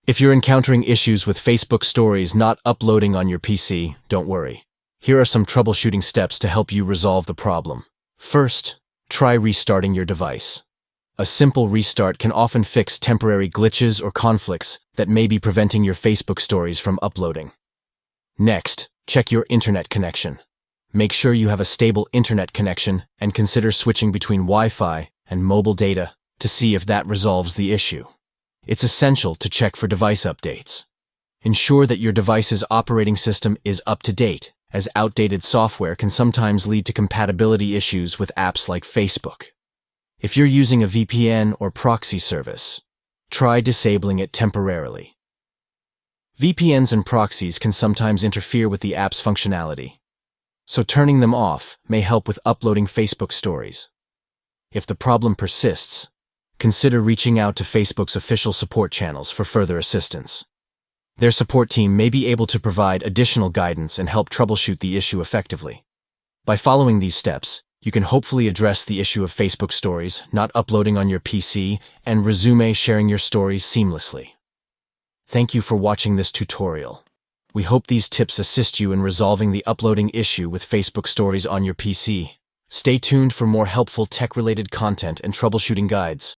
If you're encountering issues with Facebook Stories not uploading on your PC, don't worry. Here are some troubleshooting steps to help you resolve the problem. First, try restarting your device. A simple restart can often fix temporary glitches or conflicts that may be preventing your Facebook Stories from uploading. Next, check your internet connection. Make sure you have a stable internet connection and consider switching between Wi-Fi and mobile data to see if that resolves the issue. It's essential to check for device updates. Ensure that your device's operating system is up to date, as outdated software can sometimes lead to compatibility issues with apps like Facebook. If you're using a VPN or proxy service, try disabling it temporarily. VPNs and proxies can sometimes interfere with the app's functionality, so turning them off may help with uploading Facebook Stories. If the problem persists, consider reaching out to Facebook's official support channels for further assistance. Their support team may be able to provide additional guidance and help troubleshoot the issue effectively. By following these steps, you can hopefully address the issue of Facebook Stories not uploading on your PC and resume sharing your stories seamlessly. Thank you for watching this tutorial. We hope these tips assist you in resolving the uploading issue with Facebook Stories on your PC. Stay tuned for more helpful tech-related content and troubleshooting guides.